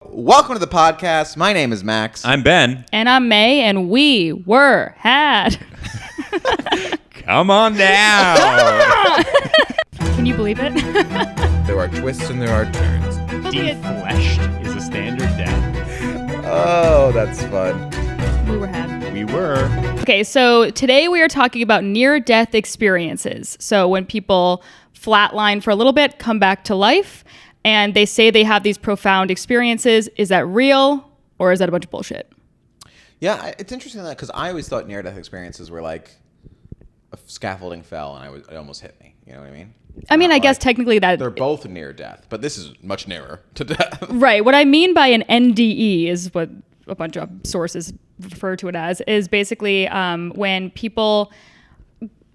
Welcome to the podcast. My name is Max. I'm Ben. And I'm Mae, and we had. Come on down. Can you believe it? There are twists and there are turns. Defleshed is a standard death. Oh, that's fun. We were. Okay, so today we are talking about near-death experiences. So when people flatline for a little bit, come back to life, and they say they have these profound experiences. Is that real, or is that a bunch of bullshit? Yeah, it's interesting that because I always thought near-death experiences were like a scaffolding fell and it almost hit me. You know what I mean? I mean, I guess like, technically that... They're both near death, but this is much nearer to death. Right. What I mean by an NDE is what a bunch of sources refer to it as, is basically when people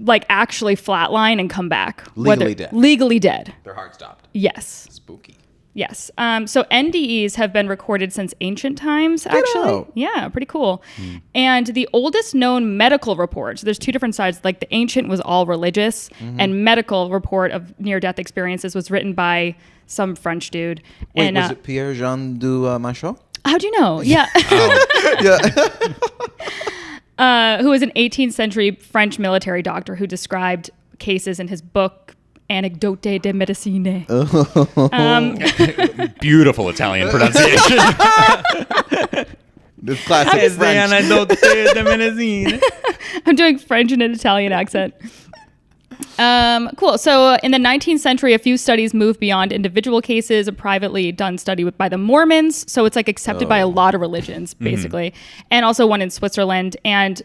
like actually flatline and come back. Legally dead. Legally dead. Their heart stopped. Yes. Spooky. Yes. So NDEs have been recorded since ancient times, actually. out. Yeah, pretty cool. And the oldest known medical report, so there's two different sides, like the ancient was all religious, and medical report of near-death experiences was written by some French dude. Wait, and, was it Pierre-Jean du Machot? How do you know? Yeah. Who was an 18th century French military doctor who described cases in his book, Anecdote de Medicine. Beautiful Italian pronunciation. This classic French. I'm doing French in an Italian accent. Cool. So in the 19th century, a few studies moved beyond individual cases, a privately done study by the Mormons. So it's like accepted by a lot of religions, basically. And also one in Switzerland. And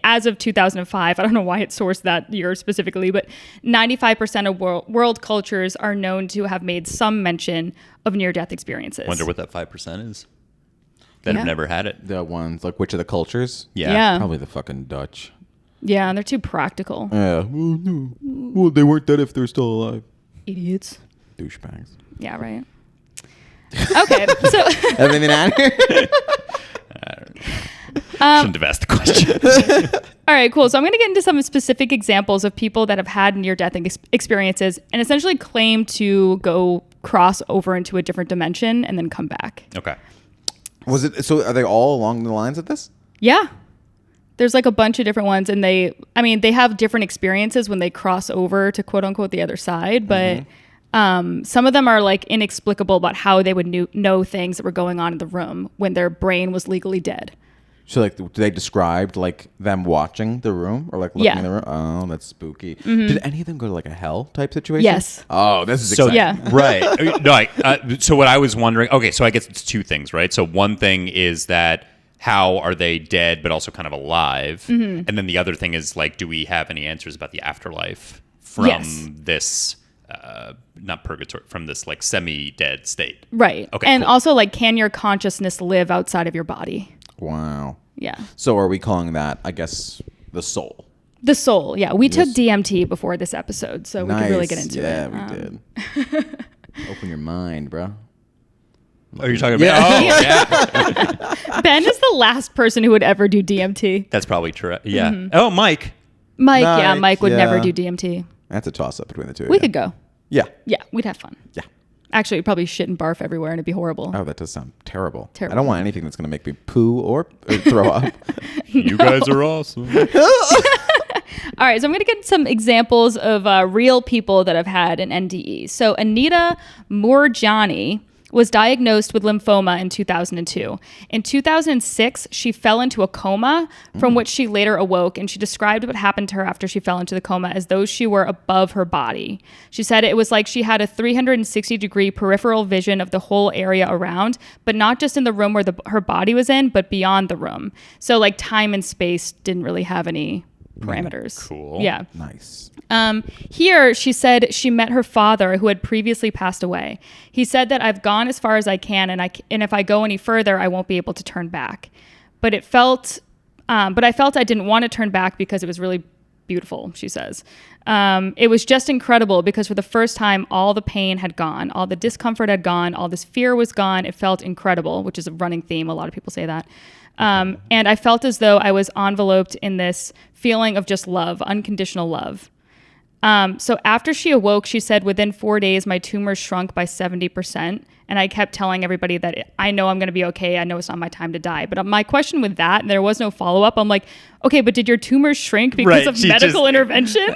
as of 2005, I don't know why it sourced that year specifically, but 95% of world cultures are known to have made some mention of near-death experiences. Wonder what that 5% is that have never had it. The ones, like, which of the cultures? Yeah. Probably the fucking Dutch. Yeah, they're too practical. Yeah. Well, no. Well, they weren't dead if they're still alive. Idiots. Douchebags. Yeah, right. Okay, so... Everything out here? Shouldn't have asked the question. All right, cool. So I'm going to get into some specific examples of people that have had near-death experiences and essentially claim to go cross over into a different dimension and then come back. Okay. Was it? So are they all along the lines of this? Yeah. There's like a bunch of different ones, and they have different experiences when they cross over to quote unquote the other side, but some of them are like inexplicable about how they would know things that were going on in the room when their brain was legally dead. So like they described like them watching the room or like looking in the room? Oh, that's spooky. Did any of them go to like a hell type situation? Yes. Oh, this is So exciting. Yeah. Right. No. So what I was wondering. Okay. So I guess it's two things, right? So one thing is that how are they dead, but also kind of alive, and then the other thing is like, do we have any answers about the afterlife from this? Not purgatory, from this like semi-dead state. Right. Okay. And cool. also like, can your consciousness live outside of your body? Wow. Yeah. So are we calling that, I guess, the soul? The soul. Yeah. We took DMT before this episode, so we could really get into it. Yeah, we did. Open your mind, bro. Are you talking about? Oh, yeah. Ben is the last person who would ever do DMT. That's probably true. Yeah. Oh, Mike. Mike would never yeah. do DMT. That's a toss-up between the two. We could go. Yeah. Yeah, we'd have fun. Yeah. Actually, we'd probably shit and barf everywhere and it'd be horrible. Oh, that does sound terrible. Terrible. I don't want anything that's going to make me poo or throw up. You guys are awesome. All right, so I'm going to get some examples of real people that have had an NDE. So Anita Murjani was diagnosed with lymphoma in 2002. In 2006, she fell into a coma from which she later awoke, and she described what happened to her after she fell into the coma as though she were above her body. She said it was like she had a 360-degree peripheral vision of the whole area around, but not just in the room where her body was in, but beyond the room. So like time and space didn't really have any parameters. Cool. Yeah. Nice. Here, she said she met her father, who had previously passed away. He said that I've gone as far as I can, and if I go any further, I won't be able to turn back. But I felt I didn't want to turn back because it was really beautiful, she says. It was just incredible because for the first time, all the pain had gone, all the discomfort had gone, all this fear was gone. It felt incredible, which is a running theme. A lot of people say that. And I felt as though I was enveloped in this feeling of just love, unconditional love. So after she awoke, she said within 4 days, my tumors shrunk by 70%. And I kept telling everybody that I know I'm going to be okay. I know it's not my time to die. But my question with that, and there was no follow-up, I'm like, okay, but did your tumor shrink because of medical intervention?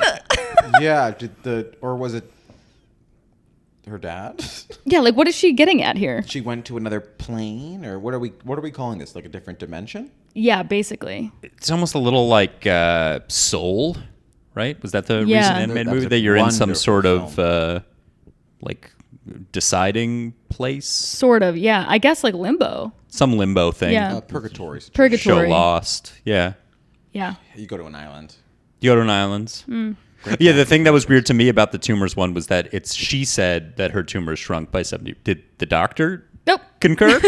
Yeah. Or was it her dad? Yeah, like what is she getting at here? She went to another plane, or what are we calling this? Like a different dimension? Yeah, basically. It's almost a little like Soul, right? Was that the recent animated movie that you're in some sort of like deciding place? Sort of, yeah. I guess like limbo. Some limbo thing. Yeah. Purgatory. Show Lost. Yeah. Yeah. You go to an island. You go to an island. Yeah, the thing that was weird to me about the tumors one was that she said that her tumors shrunk by 70. Did the doctor Nope. concur?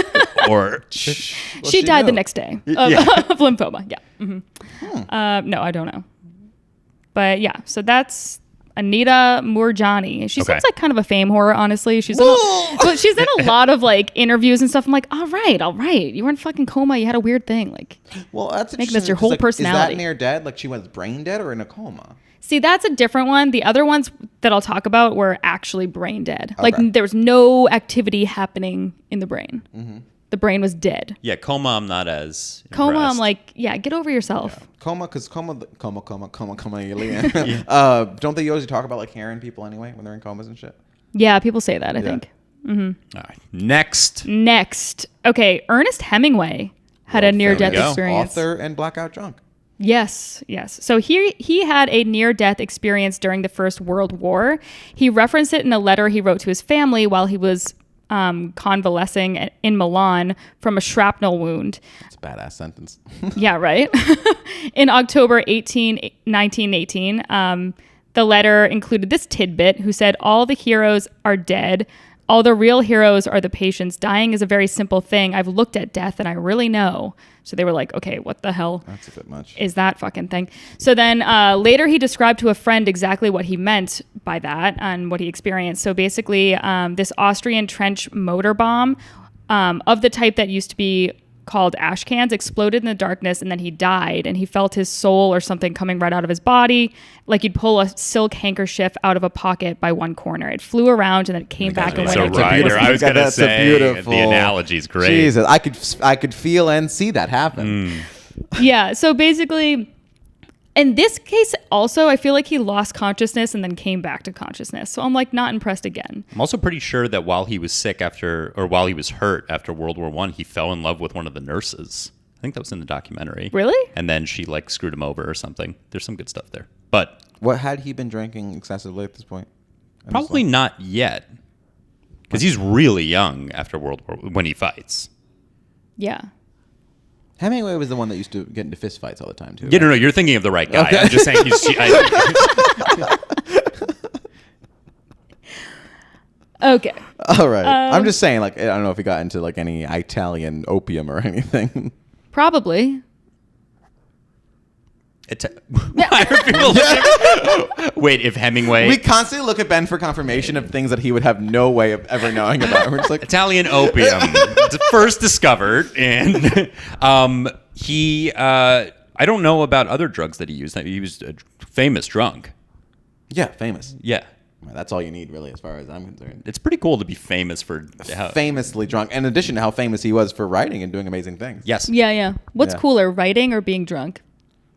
Or she died the next day of lymphoma. Yeah. No, I don't know. But yeah, so that's Anita Murjani. She seems like kind of a fame whore, honestly. She's in a lot of like interviews and stuff. I'm like, all right. You were in fucking coma. You had a weird thing. Like, well, that's making this your whole personality. Is that near dead? Like she was brain dead or in a coma? See, that's a different one. The other ones that I'll talk about were actually brain dead. Okay. Like there was no activity happening in the brain. The brain was dead. yeah, coma. I'm not as Coma, impressed. I'm like, yeah, get over yourself. Yeah. Coma. Don't they usually talk about like hearing people anyway when they're in comas and shit? Yeah, people say that, I think. All right. Next. Okay, Ernest Hemingway had a near-death go. experience. Author and blackout drunk. Yes. So he had a near-death experience during the First World War. He referenced it in a letter he wrote to his family while he was convalescing in Milan from a shrapnel wound. It's a badass sentence. Yeah, right. In October 1918, the letter included this tidbit, who said, "All the heroes are dead. All the real heroes are the patients. Dying is a very simple thing. I've looked at death and I really know." So they were like, okay, what the hell That's a bit much. is that fucking thing? So then later he described to a friend exactly what he meant by that and what he experienced. So basically this Austrian trench motor bomb of the type that used to be called ash cans exploded in the darkness, and then he died, and he felt his soul or something coming right out of his body, like you'd pull a silk handkerchief out of a pocket by one corner. It flew around and then it came back and It's went a into writer. I was going to That's say beautiful. the analogy's great. Jesus, I could feel and see that happen. Yeah, so basically in this case also I feel like he lost consciousness and then came back to consciousness. So I'm like not impressed again. I'm also pretty sure that while he was sick while he was hurt after World War I, he fell in love with one of the nurses. I think that was in the documentary. Really? And then she like screwed him over or something. There's some good stuff there. But What had he been drinking excessively at this point? probably not yet. Because he's really young after World War when he fights. Yeah. Hemingway was the one that used to get into fist fights all the time too. Yeah, right? no, you're thinking of the right guy. Okay. I'm just saying he's... Okay. All right. I'm just saying, like, I don't know if he got into like any Italian opium or anything. Probably. Why are people looking- Wait, if Hemingway... We constantly look at Ben for confirmation of things that he would have no way of ever knowing about. We're just like, Italian opium, it's first discovered, and he. I don't know about other drugs that he used. He was a famous drunk. yeah, famous. Yeah, Well, that's all you need, really, as far as I'm concerned. it's pretty cool to be famous for. Famously drunk. In addition to how famous he was for writing and doing amazing things. Yes. Yeah. What's Yeah. cooler, writing or being drunk?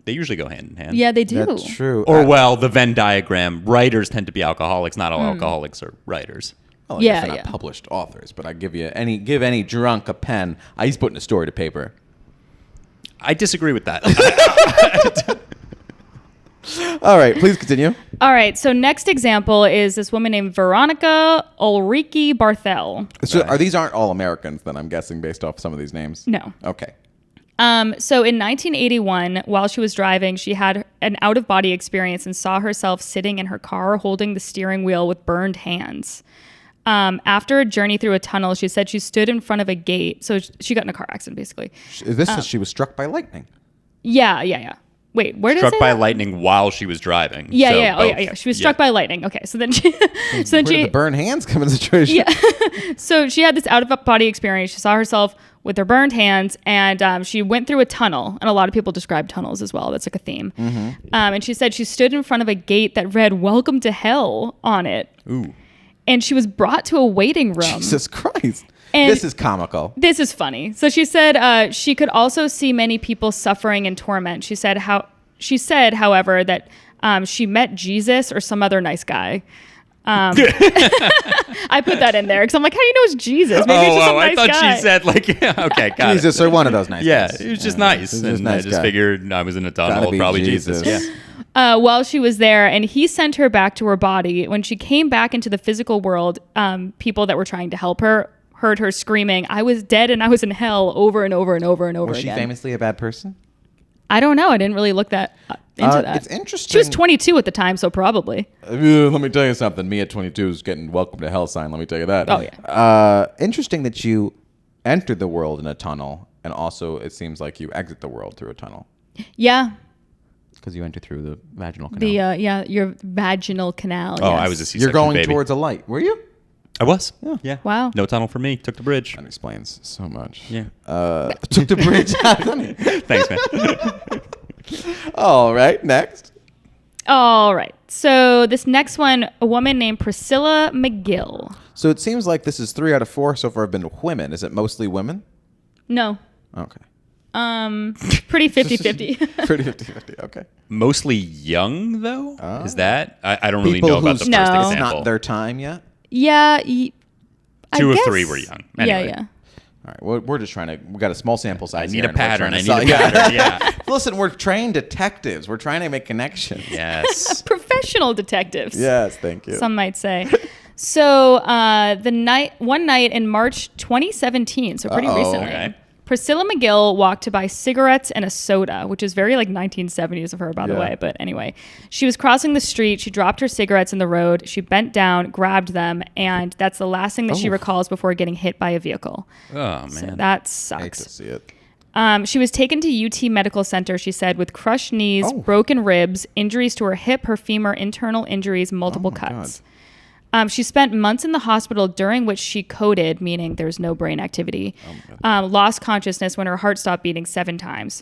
They usually go hand in hand. Yeah, they do. That's true. Or well, the Venn diagram. Writers tend to be alcoholics. Not all alcoholics are writers. Well, I guess Yeah, they're not yeah. published authors, but I give any drunk a pen. He's putting a story to paper. I disagree with that. All right, please continue. All right, so next example is this woman named Veronica Ulriki Barthel. So aren't all Americans then? I'm guessing based off some of these names. No. Okay. So in 1981, while she was driving, she had an out-of-body experience and saw herself sitting in her car holding the steering wheel with burned hands. After a journey through a tunnel, she said she stood in front of a gate. So she got in a car accident, basically. This says she was struck by lightning. Yeah. Wait, where did it Struck say by that? lightning while she was driving. Yeah, So yeah. Oh, both. yeah. She was struck by lightning. Okay, so then she... so Where then did she... the burn hands come in the situation? Yeah. So she had this out-of-body experience. She saw herself with her burned hands, and she went through a tunnel. And a lot of people describe tunnels as well. That's like a theme. And she said she stood in front of a gate that read "Welcome to Hell" on it. Ooh. and she was brought to a waiting room. Jesus Christ. And this is comical. This is funny. So she said she could also see many people suffering in torment. She said, however, that she met Jesus or some other nice guy. I put that in there because I'm like, how do you know it's Jesus? Maybe it's just some nice I thought guy. she said like, okay, got Jesus it. or one of those nice Yeah, guys. it was just nice. Just And nice I just guy. figured I was in a Gotta tunnel, be probably Jesus. Yeah. While she was there, and he sent her back to her body. When she came back into the physical world, people that were trying to help her heard her screaming, "I was dead and I was in hell," over and over and over and over Was she again. famously a bad person? I don't know. I didn't really look into that. It's interesting. She was 22 at the time, so probably. Let me tell you something. Me at 22 is getting welcome to hell sign. Let me tell you that. Oh, yeah. Interesting that you entered the world in a tunnel, and also it seems like you exit the world through a tunnel Yeah. because you enter through the vaginal canal. The your vaginal canal. Oh, yes. I was a C-section You're going baby. towards a light. Were you? I was. Yeah. Yeah. Wow. No tunnel for me. Took the bridge. That explains so much. Yeah. Took the bridge. Funny. Thanks, man. All right. Next. All right. So this next one, a woman named Priscilla Mcgill. So it seems like this is 3 out of 4 so far have been women. Is it mostly women? No. Okay. Pretty 50-50. Pretty 50-50. Okay. Mostly young, though? Is that? I don't really People know about whose the No. first it's example. not their time yet. Yeah. I 2 of guess. 3 were young. Anyway. Yeah. All right, we're just trying to. We got a small sample size. I need here, a and we're pattern. trying I to need a solve- pattern. Yeah. Listen, we're trained detectives. We're trying to make connections. Yes. Professional detectives. Yes, thank you. Some might say. So one night in March 2017, so pretty recently, Okay. Priscilla Mcgill walked to buy cigarettes and a soda, which is very like 1970s of her, by the Yeah. way. But anyway, she was crossing the street. She dropped her cigarettes in the road. She bent down, grabbed them, and that's the last thing that she recalls before getting hit by a vehicle. Oh, man. So that I hate sucks. to see it. She was taken to UT Medical Center, she said, with crushed knees, Oh. broken ribs, injuries to her hip, her femur, internal injuries, multiple my cuts. She spent months in the hospital during which she coded, meaning there's no brain activity, lost consciousness when her heart stopped beating 7 times.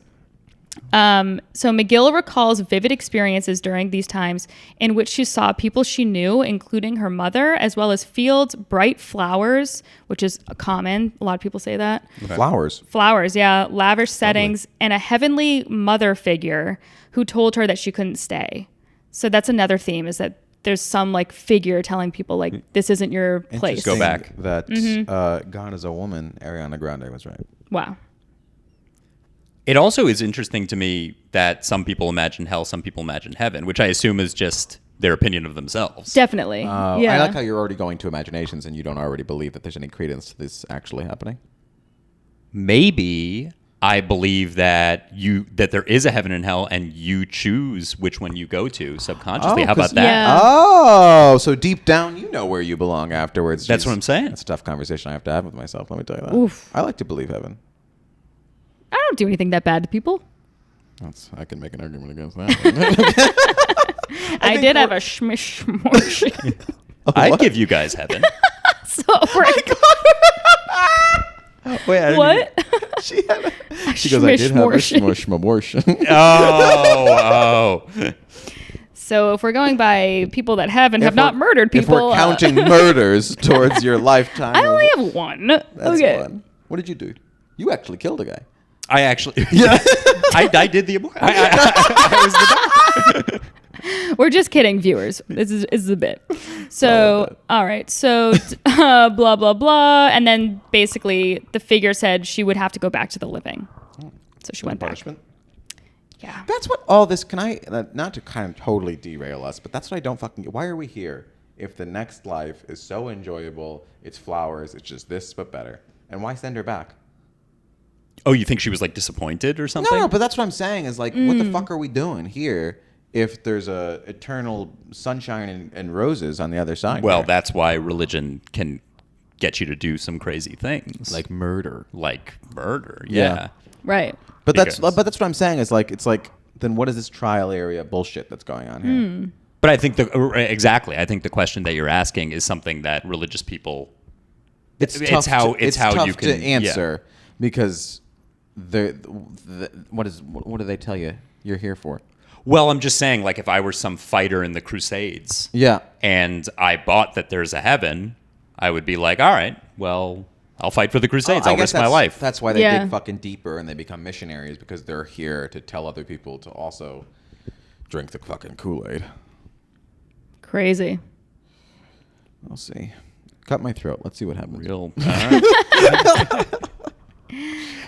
So Mcgill recalls vivid experiences during these times in which she saw people she knew, including her mother, as well as fields, bright flowers, which is common. A lot of people say that. Flowers. Flowers, yeah, lavish settings, and a heavenly mother figure who told her that she couldn't stay. So that's another theme, is that there's some like figure telling people like, this isn't your place. Go back. That God is a woman. Ariana Grande was right. Wow. It also is interesting to me that some people imagine hell, some people imagine heaven, which I assume is just their opinion of themselves. Definitely. I yeah. like how you're already going to imaginations and you don't already believe that there's any credence to this actually happening. Maybe I believe that there is a heaven and hell, and you choose which one you go to subconsciously. Oh, How about 'cause- that? Yeah. Oh, so deep down you know where you belong afterwards. That's Jeez. what I'm saying. That's a tough conversation I have to have with myself. Let me tell you that. Oof. I like to believe heaven. I don't do anything that bad to people. I can make an argument against that. I did have a shmish morsh. I'd give you guys heaven. So we're Wait, what? She goes, I did have a Shmish-morsh. shmush. Oh. So if we're going by people that have and have not murdered people, If we're counting murders towards your lifetime. I only have one. That's Okay. one. What did you do? You actually killed a guy. I actually, I did the abortion. I was the doctor. We're just kidding, viewers. This is a bit. So, all right. So, blah, blah, blah. And then basically the figure said she would have to go back to the living. So she went back. Punishment. Yeah. That's what all this, can I, not to kind of totally derail us, but that's what I don't fucking get. Why are we here if the next life is so enjoyable, it's flowers, it's just this but better? And why send her back? Oh, you think she was like disappointed or something? No, but that's what I'm saying is like, what the fuck are we doing here if there's a eternal sunshine and roses on the other side? Well, here? that's why religion can get you to do some crazy things. like murder. Like murder. Yeah. Yeah. Right. But that's Because- what I'm saying is like, it's like, then what is this trial area bullshit that's going on here? But I think exactly. I think the question that you're asking is something that religious people. It's tough how you to can answer because what do they tell you you're here for? Well, I'm just saying, like, if I were some fighter in the Crusades, Yeah. and I bought that there's a heaven, I would be like, all right, well, I'll fight for the Crusades. I'll risk my life. That's why they Yeah. dig fucking deeper and they become missionaries, because they're here to tell other people to also drink the fucking Kool-Aid. Crazy. We'll see. Cut my throat. Let's see what happens. Real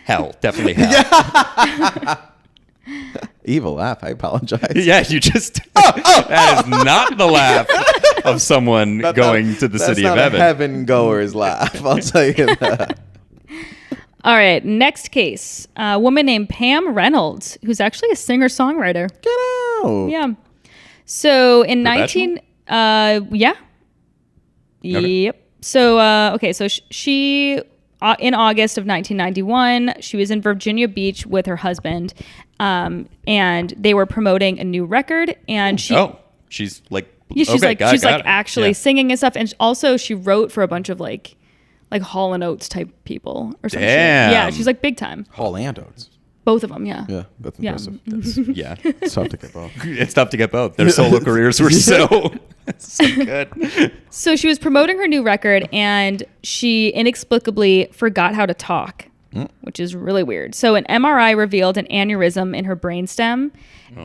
hell, definitely hell. Evil laugh. I apologize. Yeah, you just that is not the laugh of someone going to the city of That's not heaven. a heaven goer's laugh. I'll tell you that. All right, next case. A woman named Pam Reynolds, who's actually a singer-songwriter. Get out. Yeah. So in Professional? yeah. Yep. So she in August of 1991, she was in Virginia Beach with her husband, and they were promoting a new record. And She's like, she's okay, she's got it. actually Yeah. singing and stuff. And also she wrote for a bunch of like Hall and Oates type people or something. Damn. Yeah, she's like big time. Hall and Oates. Both of them. Yeah. Yeah, that's Yeah. impressive. Yeah, It's tough to get both. it's tough to get both. Their solo careers were so good. So she was promoting her new record, and she inexplicably forgot how to talk, which is really weird. So an MRI revealed an aneurysm in her brainstem,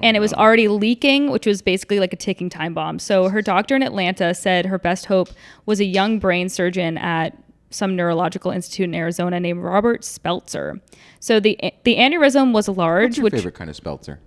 and it was already leaking, which was basically like a ticking time bomb. So her doctor in Atlanta said her best hope was a young brain surgeon at some neurological institute in Arizona named Robert Speltzer. So the aneurysm was large, What's your which favorite kind of Speltzer?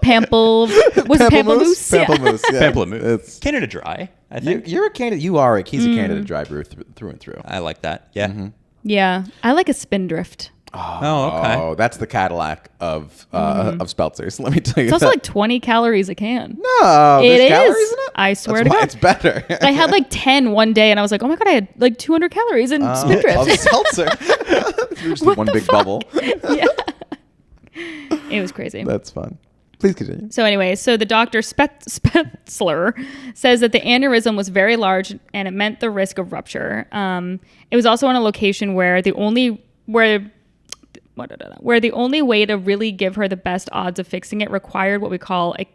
Pamplemousse. Was it Pamplemousse? Yeah. Pamplemousse. Yeah. Pamplemousse. It's, Canada Dry, I think. you're a Canada. You are. He's a Canada Dry brew through and through. I like that. Yeah. Yeah, I like a Spindrift. Oh, okay. Oh, that's the Cadillac of Speltzers. Let me tell you. It's also that. like 20 calories a can. No, It there's calories is. in it? I swear That's to why God. it's better. I had like 10 one day, and I was like, oh my God, I had like 200 calories in of Spindrift. seltzer. Just What one the big fuck? bubble. Yeah. It was crazy. That's fun. Please continue. So anyway, so the doctor Spetzler says that the aneurysm was very large and it meant the risk of rupture. It was also on a location where the only way to really give her the best odds of fixing it required what we call a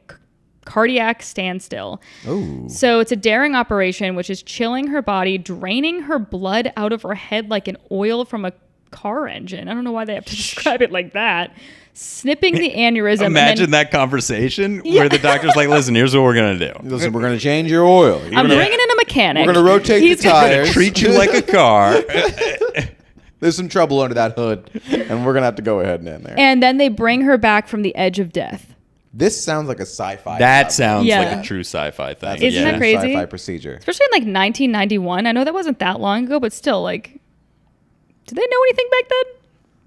cardiac standstill. Oh. So it's a daring operation, which is chilling her body, draining her blood out of her head like an oil from a car engine. I don't know why they have to describe it like that. Snipping the aneurysm. Imagine that conversation where the doctor's like, listen, here's what we're going to do. Listen, we're going to change your oil. I'm bringing in a mechanic. We're going to rotate He's the gonna- tires. Treat you like a car. There's some trouble under that hood, and we're going to have to go ahead and in there. And then they bring her back from the edge of death. This sounds like a sci-fi. That job. sounds Yeah. like a true sci-fi thing. That's Isn't a that true crazy? Sci-fi procedure. Especially in like 1991. I know that wasn't that long ago, but still, like, did they know anything back then?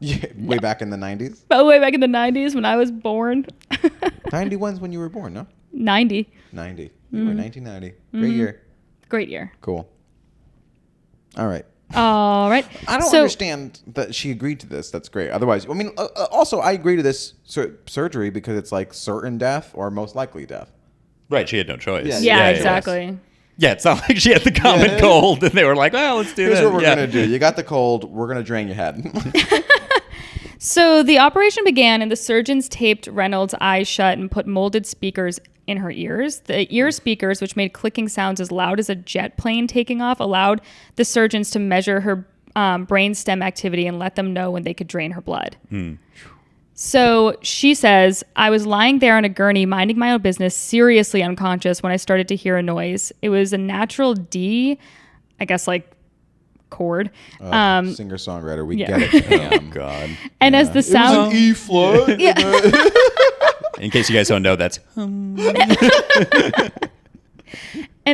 Yeah, way back in the 90s. By the way, back in the 90s when I was born. 91's when you were born, no? 90. 90. You were 1990. Great year. Great year. Cool. All right. All right. I don't understand that she agreed to this. That's great. Otherwise, I mean, also, I agree to this surgery because it's like certain death or most likely death. Right, she had no choice. Yeah, exactly. Yeah, it's not like she had the common cold and they were like, well, let's do Here's this. what we're going to do. You got the cold. We're going to drain your head. So the operation began, and the surgeons taped Reynolds' eyes shut and put molded speakers in her ears. The ear speakers, which made clicking sounds as loud as a jet plane taking off, allowed the surgeons to measure her brainstem activity and let them know when they could drain her blood. So she says, I was lying there on a gurney minding my own business, seriously unconscious when I started to hear a noise. It was a natural D, I guess like chord. Singer-songwriter. We yeah. get it. Oh, God. And as the sound... E flat. Yeah. In case you guys don't know, that's... And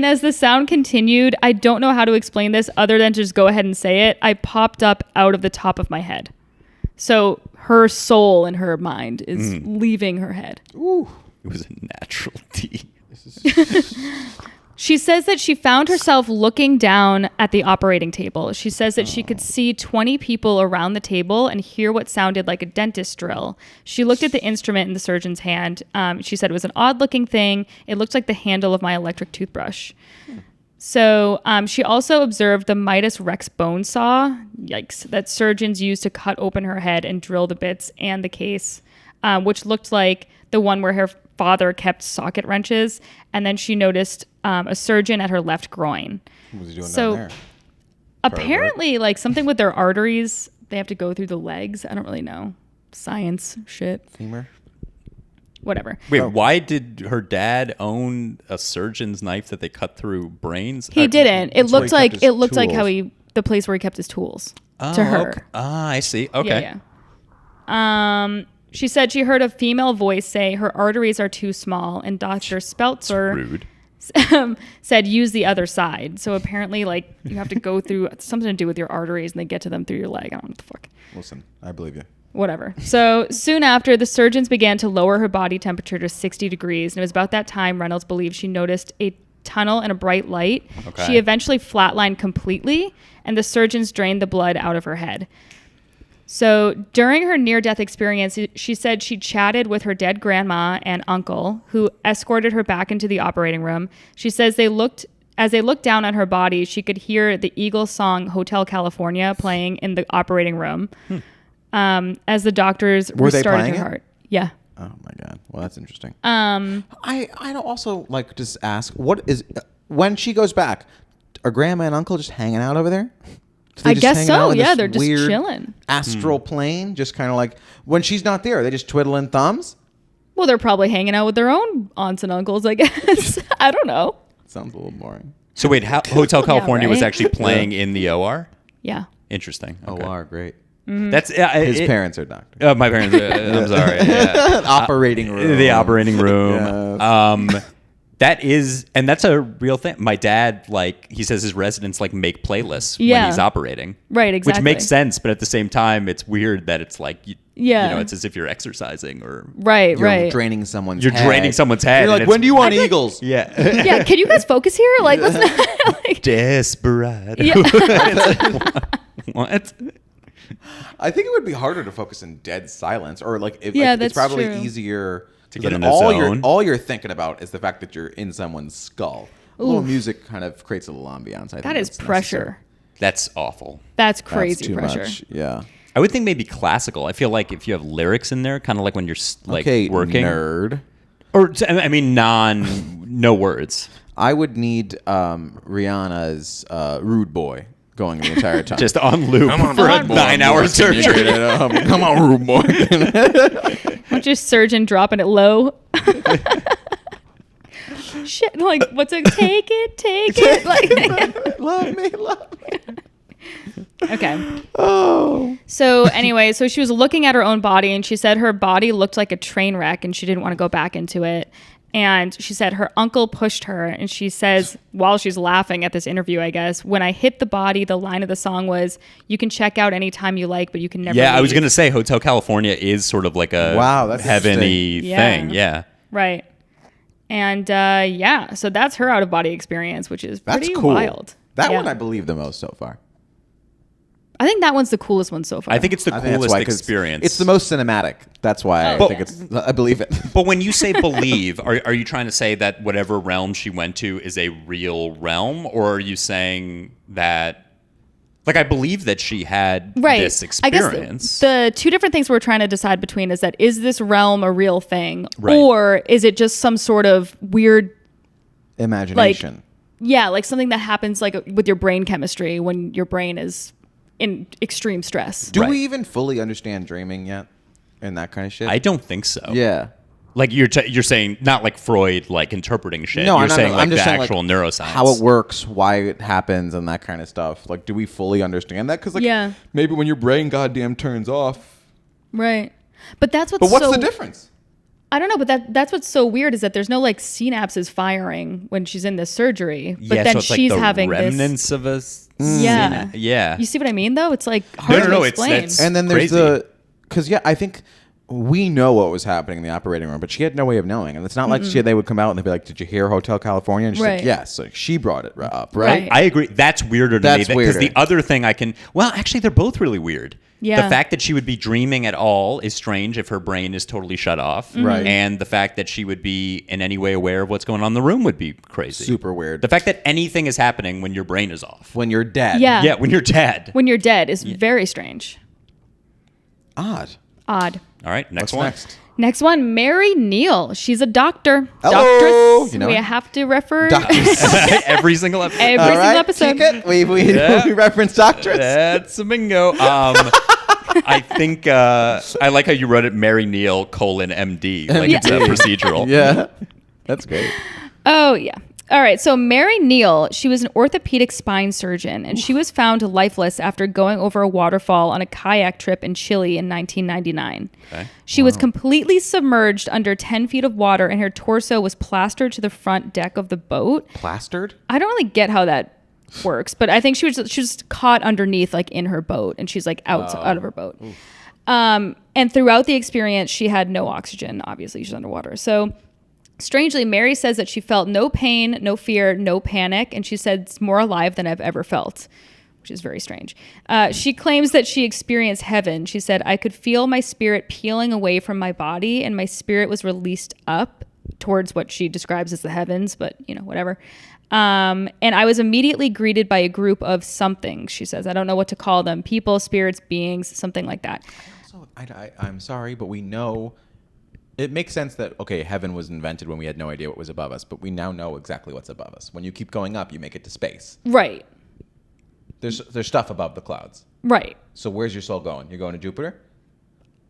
as the sound continued, I don't know how to explain this other than just go ahead and say it. I popped up out of the top of my head. So her soul and her mind is leaving her head. Ooh. It was a natural D. She says that she found herself looking down at the operating table. She says that she could see 20 people around the table and hear what sounded like a dentist drill. She looked at the instrument in the surgeon's hand. She said it was an odd-looking thing. It looked like the handle of my electric toothbrush. So she also observed the Midas Rex bone saw, yikes, that surgeons used to cut open her head and drill the bits and the case which looked like the one where her father kept socket wrenches. And then she noticed a surgeon at her left groin. What was he doing down there? Apparently, like something with their arteries, they have to go through the legs. I don't really know. Science shit. Femur? Whatever. Wait, why did her dad own a surgeon's knife that they cut through brains? He didn't. It That's where looked he kept like his it looked like how tools. the place where he kept his tools Oh, to her. okay. Ah, I see. Okay. Yeah. She said she heard a female voice say her arteries are too small, and Dr. Speltzer Rude. said use the other side. So apparently, like you have to go through something to do with your arteries, and they get to them through your leg. I don't know what the fuck. Listen, I believe you. Whatever. So soon after, the surgeons began to lower her body temperature to 60 degrees. And it was about that time Reynolds believed she noticed a tunnel and a bright light. Okay. She eventually flatlined completely, and the surgeons drained the blood out of her head. So during her near-death experience, she said she chatted with her dead grandma and uncle, who escorted her back into the operating room. She says as they looked down on her body, she could hear the Eagles song Hotel California playing in the operating room. As the doctors Were they restarted playing her it? heart. Yeah. Oh my god. Well, that's interesting. I don't also like just ask what is when she goes back, are grandma and uncle just hanging out over there? Do they I just guess hanging so, out in yeah, this they're just weird chilling. Astral plane, just kind of like when she's not there, they just twiddling thumbs. Well, they're probably hanging out with their own aunts and uncles, I guess. I don't know. Sounds a little boring. So wait, Hotel California was right. actually playing in the OR? Yeah. Interesting. Okay. OR, great. That's His parents are doctors. My parents. I'm sorry. Yeah. Operating room. The operating room. Yes. That is, and that's a real thing. My dad, like, he says his residents like make playlists when Yeah. he's operating. Right, exactly. Which makes sense, but at the same time, it's weird that it's like, Yeah. you know, it's as if you're exercising or Right, You're right. draining someone's you're head. draining someone's head. You're and like, it's- when do you want Eagles? Yeah. Yeah, can you guys focus here? Like, let's not. Like, Desperado. yeah. What? I think it would be harder to focus in dead silence, or like, Yeah, it's that's probably true. easier To get then in the zone. all you're thinking about is the fact that you're in someone's skull. A little music kind of creates a little ambiance. I think That is that's pressure. necessary. That's awful. That's That's crazy too pressure. much. Yeah. I would think maybe classical. I feel like if you have lyrics in there, kind of like when you're like Okay, working, nerd. or I mean, no words. I would need Rihanna's "Rude Boy" going the entire time. Just on loop Come on, for a Rude Boy. 9-hour Can you surgery. get it up? Come on, Rude Boy. What's your surgeon dropping it low? Shit, like, what's it? Take it. Like, Love me, love me. okay. Oh. So anyway, so she was looking at her own body, and she said her body looked like a train wreck, and she didn't want to go back into it. And she said her uncle pushed her, and she says, while she's laughing at this interview, I guess, when I hit the body, the line of the song was, "You can check out anytime you like, but you can never Yeah, I was leave." gonna say Hotel California is sort of like a Wow, that's heavenly interesting. thing. Yeah. Yeah. Right. And yeah, so that's her out of body experience, which is That's pretty cool. wild. That Yeah. one I believe the most so far. I think that one's the coolest one so far. I think it's the I think that's coolest why, 'cause experience. It's the most cinematic. That's why I Oh. think I believe it. But when you say believe, are you trying to say that whatever realm she went to is a real realm, or are you saying that, like, I believe that she had right. this I experience? guess the two different things we're trying to decide between is that is this realm a real thing, Right. or is it just some sort of weird, Imagination. yeah, like something that happens like with your brain chemistry when your brain is in extreme stress. Do Right. we even fully understand dreaming yet? And that kind of shit? I don't think so. Yeah. Like you're saying, not like Freud, like interpreting shit. No, you're I'm not, saying like I'm just the saying, actual like, neuroscience. how it works, why it happens, and that kind of stuff. Like, do we fully understand that? Because, like, Yeah. maybe when your brain goddamn turns off. Right. But that's what's But what's so, the difference? I don't know, but that's what's so weird is that there's no like synapses firing when she's in this surgery, but Yeah, then so it's she's like the having remnants of a Yeah. yeah. You see what I mean, though? It's like hard to no, explain. it's And then there's crazy. because I think we know what was happening in the operating room, but she had no way of knowing. And it's not like they would come out and they'd be like, "Did you hear Hotel California?" And she's Right. like, "Yes." So she brought it up, right? Right. I agree. That's weirder to That's me because weirder. the other thing actually they're both really weird. Yeah. The fact that she would be dreaming at all is strange if her brain is totally shut off. Right. And the fact that she would be in any way aware of what's going on in the room would be crazy. Super weird. The fact that anything is happening when your brain is off. When you're dead. Yeah. Yeah, when you're dead. When you're dead is very strange. Odd. Odd. All right, next What's one. next? Next one, Mary Neal. She's a doctor. Hello. Doctress. You know we it? have to refer Every single episode. every All single right, episode. check it. We reference doctress. That's a bingo. I think I like how you wrote it, Mary Neal : MD. Like it's a procedural. Yeah, that's great. Oh, yeah. All right. So Mary Neal, she was an orthopedic spine surgeon, and she was found lifeless after going over a waterfall on a kayak trip in Chile in 1999. Okay. She was completely submerged under 10 feet of water, and her torso was plastered to the front deck of the boat. Plastered? I don't really get how that works, but I think she was caught underneath, like in her boat, and she's like out of her boat. And throughout the experience, she had no oxygen. Obviously, she's underwater. So strangely, Mary says that she felt no pain, no fear, no panic, and she said it's more alive than I've ever felt, which is very strange. She claims that she experienced heaven. She said, I could feel my spirit peeling away from my body, and my spirit was released up towards what she describes as the heavens, but, whatever. And I was immediately greeted by a group of something, she says. I don't know what to call them. People, spirits, beings, something like that. I'm sorry, but we know... It makes sense that, okay, heaven was invented when we had no idea what was above us, but we now know exactly what's above us. When you keep going up, you make it to space. Right. There's stuff above the clouds. Right. So where's your soul going? You're going to Jupiter?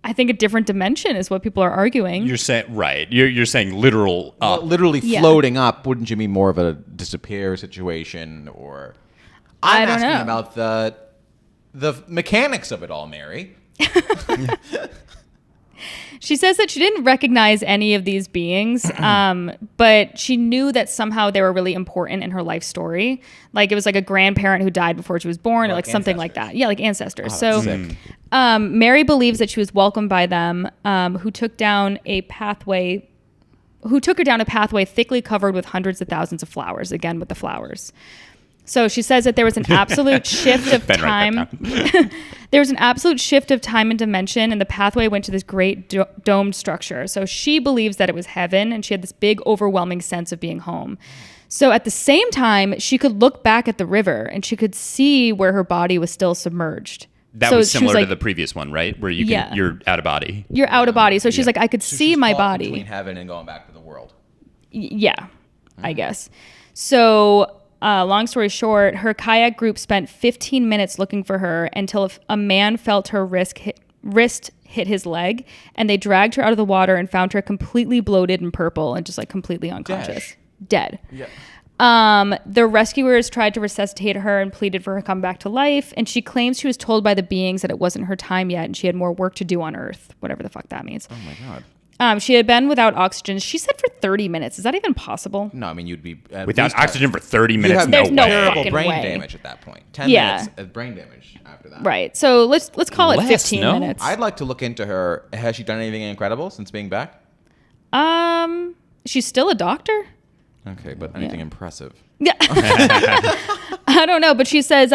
I think a different dimension is what people are arguing. You're saying right. You're saying literal up. Well, literally floating up. Wouldn't you mean more of a disappear situation, or? I I'm don't asking know. about the mechanics of it all, Mary. She says that she didn't recognize any of these beings, but she knew that somehow they were really important in her life story. Like it was like a grandparent who died before she was born, or like something like that. Yeah, like ancestors. Oh, so Mary believes that she was welcomed by them, who took her down a pathway thickly covered with hundreds of thousands of flowers, again with the flowers. So she says that there was an absolute shift of time. There was an absolute shift of time and dimension, and the pathway went to this great domed structure. So she believes that it was heaven, and she had this big, overwhelming sense of being home. So at the same time, she could look back at the river, and she could see where her body was still submerged. That so was she similar like, to the previous one, right? Where Yeah. you're out of body. You're out of body. So she's like, I could see she's my caught body. between heaven and going back to the world. Yeah, I guess. So long story short, her kayak group spent 15 minutes looking for her until a man felt her wrist hit his leg, and they dragged her out of the water and found her completely bloated and purple and just like completely unconscious. Dead. Yeah. The rescuers tried to resuscitate her and pleaded for her to come back to life, and she claims she was told by the beings that it wasn't her time yet and she had more work to do on Earth, whatever the fuck that means. Oh my God. She had been without oxygen. She said for 30 minutes. Is that even possible? No, I mean you'd be Without oxygen for 30 minutes. have There's no way. terrible fucking brain way. damage at that point. 10 Yeah. minutes of brain damage after that. Right. So let's call it Less, 15 no? minutes. I'd like to look into her. Has she done anything incredible since being back? She's still a doctor? Okay, but anything impressive? Yeah. I don't know, but she says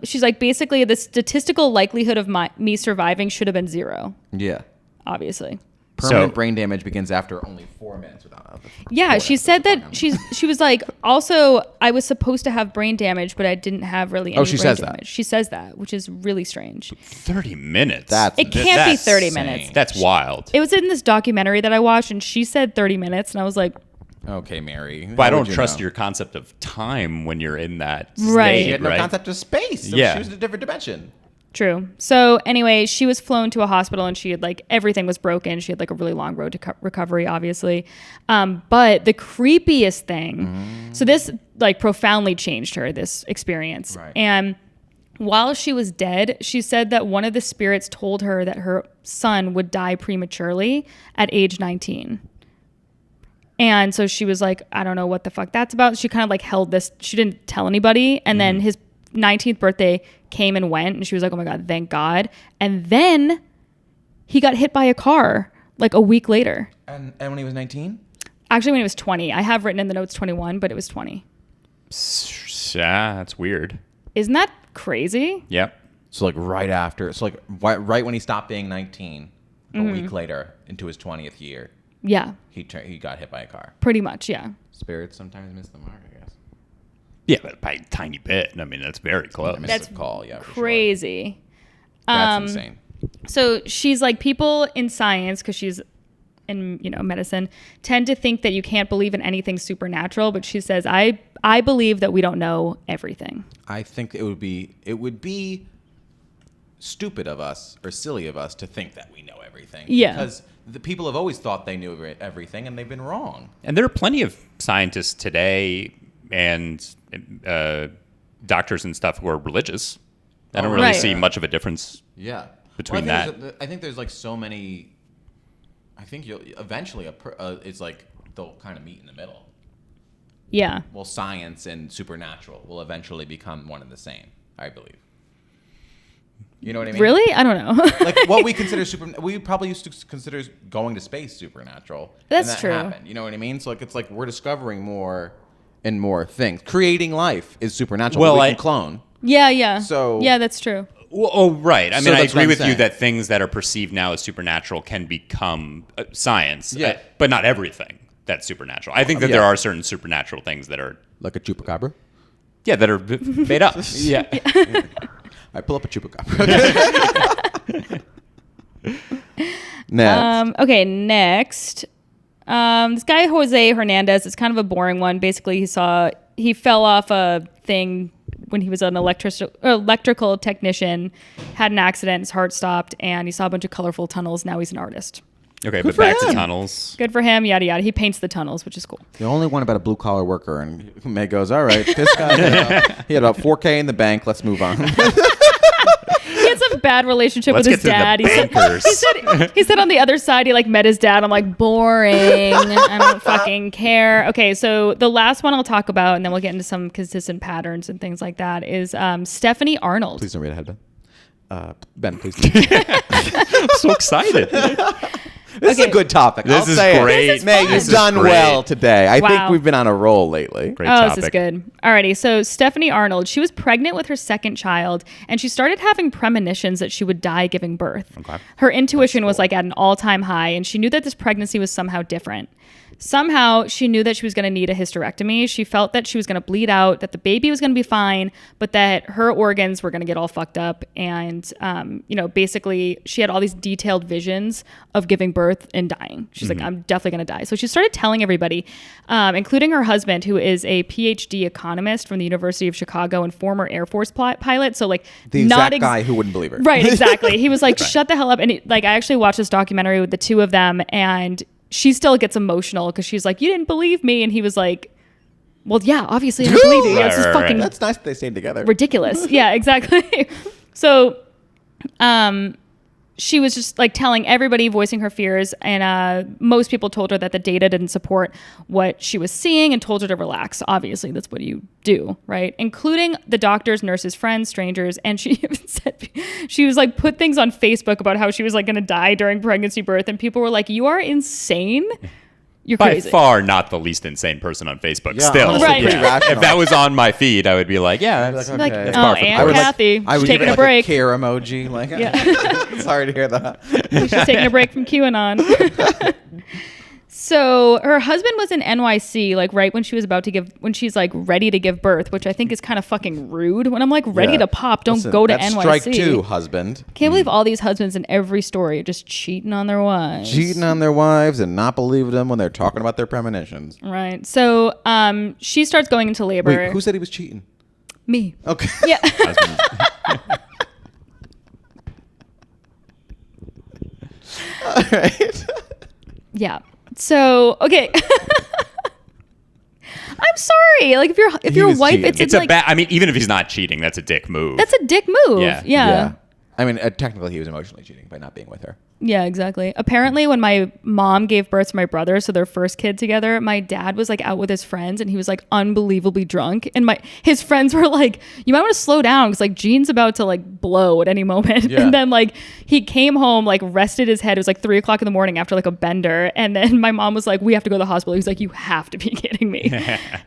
she's like basically the statistical likelihood of me surviving should have been 0, Yeah. obviously. Permanent brain damage begins after only 4 minutes without. Yeah, she said that she was like, also I was supposed to have brain damage, but I didn't have really any she brain says damage. that. She says that, which is really strange. 30 minutes. It can't be That's 30 insane. minutes. That's wild. It was in this documentary that I watched, and she said 30 minutes, and I was like, Okay, Mary. But I How don't would you trust know? your concept of time when you're in that Right. state, She had no right? concept of space. So Yeah. She was in a different dimension. true. So anyway, she was flown to a hospital, and she had like everything was broken. She had like a really long road to recovery, obviously. But the creepiest thing, so this like profoundly changed her, this experience. Right. And while she was dead, she said that one of the spirits told her that her son would die prematurely at age 19. And so she was like, I don't know what the fuck that's about. She kind of like held this. She didn't tell anybody. And then his 19th birthday came and went, and she was like, oh my God, thank God. And then he got hit by a car like a week later. And when he was 19? Actually, when he was 20. I have written in the notes 21, but it was 20. Yeah, that's weird. Isn't that crazy? Yep. So like right after. So like right when he stopped being 19, a week later into his 20th year, Yeah, he got hit by a car. pretty much. Yeah. Spirits sometimes miss the mark, I guess. Yeah, but by a tiny bit. I mean, that's very close. Missed That's the call, yeah. For Crazy. Sure. That's insane. So she's like, people in science, because she's in medicine tend to think that you can't believe in anything supernatural, but she says I believe that we don't know everything. I think it would be stupid of us or silly of us to think that we know everything. Yeah. Because the people have always thought they knew everything, and they've been wrong. And there are plenty of scientists today and doctors and stuff who are religious. I don't really see much of a difference. Yeah. Between that, I think there's like so many. I think you'll eventually it's like they'll kind of meet in the middle. Yeah. Well, science and supernatural will eventually become one and the same, I believe. You know what I mean? Really? I don't know. Like what we consider we probably used to consider going to space supernatural. That's and that true. Happened. You know what I mean? So it's like we're discovering more and more things. Creating life is supernatural. Well, we can clone. Yeah. So yeah, that's true. Well, oh, right. I So mean, I that's what agree I'm with you saying. that things that are perceived now as supernatural can become science. Yeah. But not everything that's supernatural. I think that there are certain supernatural things that are, like a chupacabra. yeah, that are made up. Yeah. I pull up a chupacabra. Next. Okay, next. This guy, Jose Hernandez, is kind of a boring one. Basically, he fell off a thing when he was an electrical technician, had an accident, his heart stopped, and he saw a bunch of colorful tunnels. Now he's an artist. Okay, but for back to him. tunnels. Good for him, yada, yada. He paints the tunnels, which is cool. The only one about a blue collar worker, and May goes, "All right, this guy, he had about $4K in the bank. Let's move on." He had some bad relationship Let's with his get to the dad. bankers. He said on the other side, he like met his dad. I'm like, boring. I don't fucking care. Okay, so the last one I'll talk about, and then we'll get into some consistent patterns and things like that, is Stephanie Arnold. Please don't read ahead, Ben. Ben, please. I'm so excited. This is a good topic. This I'll is say great. It. May, This you've is done great. well today. I think Wow. we've been on a roll lately. Great Oh, topic. this is good. Alrighty, so Stephanie Arnold, she was pregnant with her second child, and she started having premonitions that she would die giving birth. Okay. Her intuition was like at an all-time high, and she knew that this pregnancy was somehow different. Somehow, she knew that she was going to need a hysterectomy. She felt that she was going to bleed out, that the baby was going to be fine, but that her organs were going to get all fucked up. And, basically, she had all these detailed visions of giving birth and dying. She's like, I'm definitely going to die. So she started telling everybody, including her husband, who is a PhD economist from the University of Chicago and former Air Force pilot. So, like, The exact guy who wouldn't believe her. Right, exactly. He was like, shut the hell up. And I actually watched this documentary with the two of them, and she still gets emotional because she's like, you didn't believe me. And he was like, well, yeah, obviously I didn't believe you. Yeah, it's just Right, fucking That's nice that they stayed together. ridiculous. Yeah, exactly. So, she was just like telling everybody, voicing her fears, and most people told her that the data didn't support what she was seeing and told her to relax. Obviously, that's what you do, right? Including the doctors, nurses, friends, strangers, and she even said she was like put things on Facebook about how she was like going to die during pregnancy birth, and people were like, "You are insane. You're By crazy." far not the least insane person on Facebook. Yeah, Still, honestly, Right. pretty rational. If that was on my feed, I would be like, yeah, that's, Like, Like, okay. That's oh, par for the Aunt course. Kathy, I she's would taking give a it, break. Like a care emoji. Like, Yeah. sorry to hear that. She's taking a break from QAnon. So her husband was in NYC, like right when she's like ready to give birth, which I think is kind of fucking rude. When I'm like ready Yeah. to pop, don't Listen, go to that's NYC. Strike two, husband. Can't believe all these husbands in every story are just cheating on their wives. Cheating on their wives and not believing them when they're talking about their premonitions. Right. So she starts going into labor. Wait, who said he was cheating? Me. Okay. Yeah. All right. Yeah. So okay. I'm sorry. Like if your was wife, cheating. it's a like bad. I mean, even if he's not cheating, that's a dick move. that's a dick move. Yeah. Yeah. I mean, technically, he was emotionally cheating by not being with her. Yeah, exactly. Apparently, when my mom gave birth to my brother, so their first kid together, my dad was like out with his friends and he was like unbelievably drunk. And his friends were like, you might want to slow down because like Gene's about to like blow at any moment. Yeah. And then like he came home, like rested his head. It was like 3 o'clock in the morning after like a bender. And then my mom was like, we have to go to the hospital. He was like, you have to be kidding me.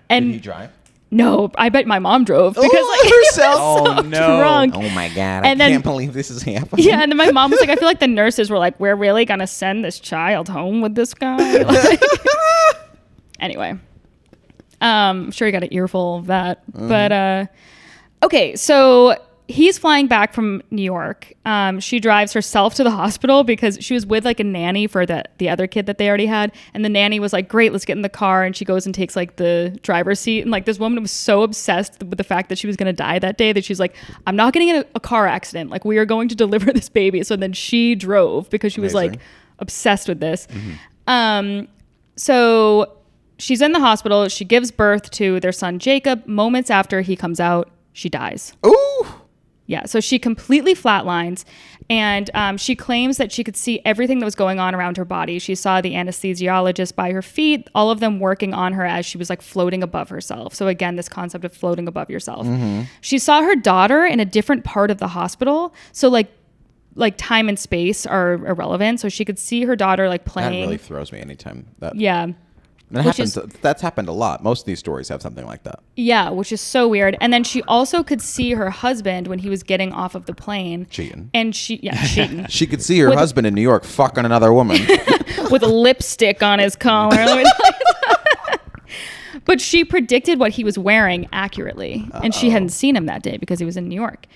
And Did he drive? no, I bet my mom drove because like he herself. was so Oh, no. drunk. Oh my God. And I then- can't believe this is happening. Yeah, and then my mom was like, I feel like the nurses were like, we're really gonna send this child home with this guy. Like, anyway, I'm sure you got an earful of that. But okay, so he's flying back from New York. She drives herself to the hospital because she was with like a nanny for the other kid that they already had. And the nanny was like, great, let's get in the car. And she goes and takes like the driver's seat. And like this woman was so obsessed with the fact that she was going to die that day that she's like, I'm not getting in a car accident. Like we are going to deliver this baby. So then she drove because she was like obsessed with this. So she's in the hospital. She gives birth to their son, Jacob. Moments after he comes out, she dies. Ooh. Yeah, so she completely flatlines, and she claims that she could see everything that was going on around her body. She saw the anesthesiologist by her feet, all of them working on her as she was like floating above herself. So again, this concept of floating above yourself. She saw her daughter in a different part of the hospital. So like time and space are irrelevant. So she could see her daughter like playing. That really throws me anytime. Yeah. That's happened a lot. Most of these stories have something like that. Yeah, which is so weird. And then she also could see her husband when he was getting off of the plane. Cheating. And cheating. She could see her husband in New York fucking another woman. With a lipstick on his collar. Let me tell you. But she predicted what he was wearing accurately. And she hadn't seen him that day because he was in New York.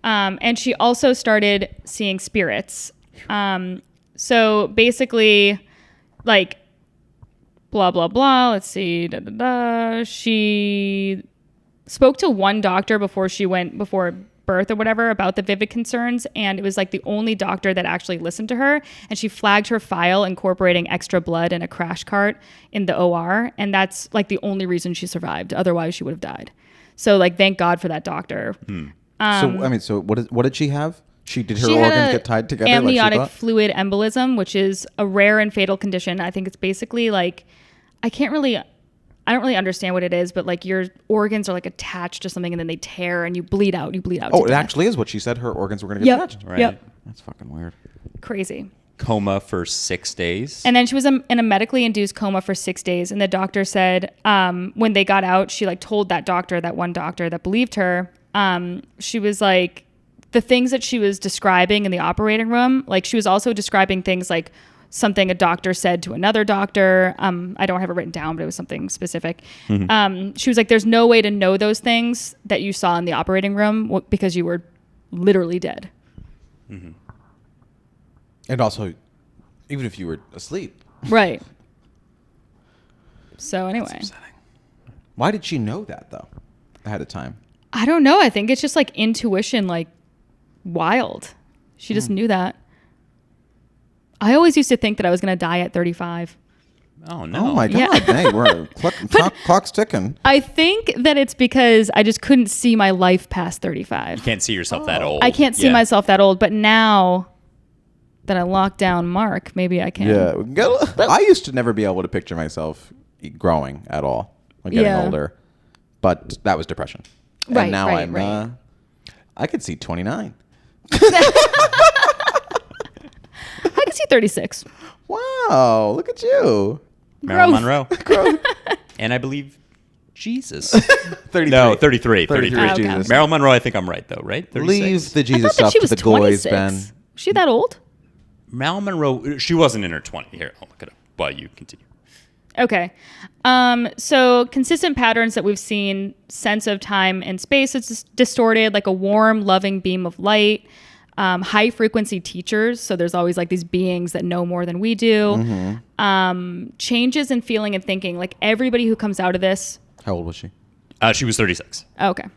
And she also started seeing spirits. So basically, like, blah, blah, blah. Let's see. She spoke to one doctor before birth or whatever about the vivid concerns. And it was like the only doctor that actually listened to her. And she flagged her file incorporating extra blood in a crash cart in the OR. And that's like the only reason she survived. Otherwise, she would have died. So like, thank God for that doctor. So what did she have? Did her organs get tied together? Amniotic fluid embolism, which is a rare and fatal condition. I think it's basically like, I don't really understand what it is, but like your organs are like attached to something and then they tear and you bleed out. Oh, it actually is what she said. Her organs were going to get attached. Right. Yep. That's fucking weird. Crazy. Coma for 6 days. And then she was in a medically induced coma for 6 days. And the doctor said when they got out, she like told that one doctor that believed her, she was like, the things that she was describing in the operating room, like she was also describing things like something a doctor said to another doctor. I don't have it written down, but it was something specific. She was like, there's no way to know those things that you saw in the operating room because you were literally dead. And also, even if you were asleep. Right. So anyway. Why did she know that though ahead of time? I don't know. I think it's just like intuition, like wild. She just knew that. I always used to think that I was going to die at 35. Oh, no. Oh, my God. Yeah. Hey, we're clock's ticking. I think that it's because I just couldn't see my life past 35. You can't see yourself that old. I can't see myself that old, but now that I locked down Mark, maybe I can. Yeah. I used to never be able to picture myself growing at all, like getting older. But that was depression. Right, and now right. I could see 29. I can see 36. Wow, look at you. Marilyn Monroe. Growth. And I believe Jesus. 33. No, 33. 33 okay. Jesus. Marilyn Monroe, I think I'm right, though, right? 36? Leave the I Jesus thought that stuff she to was the goys, 26. Ben. Is she that old? Marilyn Monroe, she wasn't in her 20s. Here, I'll look it up while you continue. Okay. So consistent patterns that we've seen, sense of time and space is distorted, like a warm, loving beam of light. High frequency teachers. So there's always like these beings that know more than we do. Changes in feeling and thinking. Like everybody who comes out of this. How old was she? She was 36. Okay.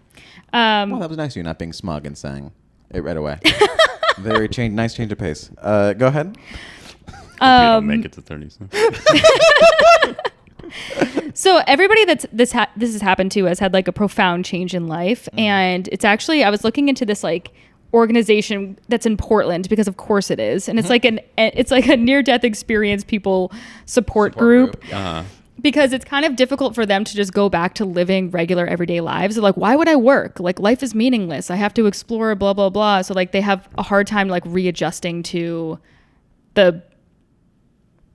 Well, that was nice of you not being smug and saying it right away. Nice change of pace. Go ahead. Hope you don't make it to 30s. So everybody this has happened to has had like a profound change in life. And it's actually, I was looking into this like organization that's in Portland because of course it is. And it's like a near-death experience people support group. Because it's kind of difficult for them to just go back to living regular everyday lives. They're like, why would I work? Like life is meaningless. I have to explore blah, blah, blah. So like they have a hard time like readjusting to the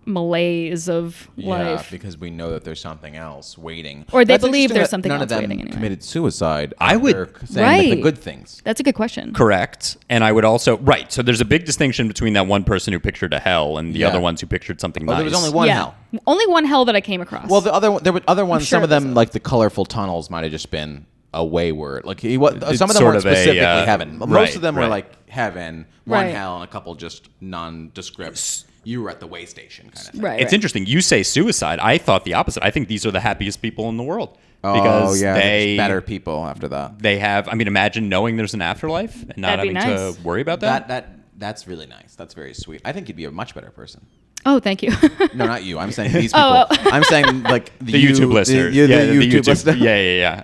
malaise of life. Because we know that there's something else waiting. Or they That's believe interesting there's that something none else of them waiting anyway. committed suicide. I would- after saying the good things. That's a good question. Correct. And I would also, so there's a big distinction between that one person who pictured a hell and the other ones who pictured something nice. There was only one hell. Only one hell that I came across. Well, there were other ones. sure Some of it them, wasn't. like the colorful tunnels, might have just been a wayward. Like some of them sort weren't of a, specifically heaven. Most right, of them were right. like heaven, one Right. hell, and a couple just nondescript. You were at the way station kind of thing. Right. It's interesting. You say suicide. I thought the opposite. I think these are the happiest people in the world. Oh Because yeah, they better people after that. They have. I mean, imagine knowing there's an afterlife and not That'd be having nice. to worry about that. That's really nice. That's very sweet. I think you'd be a much better person. Oh, thank you. No, not you. I'm saying these people. Oh. I'm saying like the YouTube listeners. The yeah, YouTube listener. Yeah.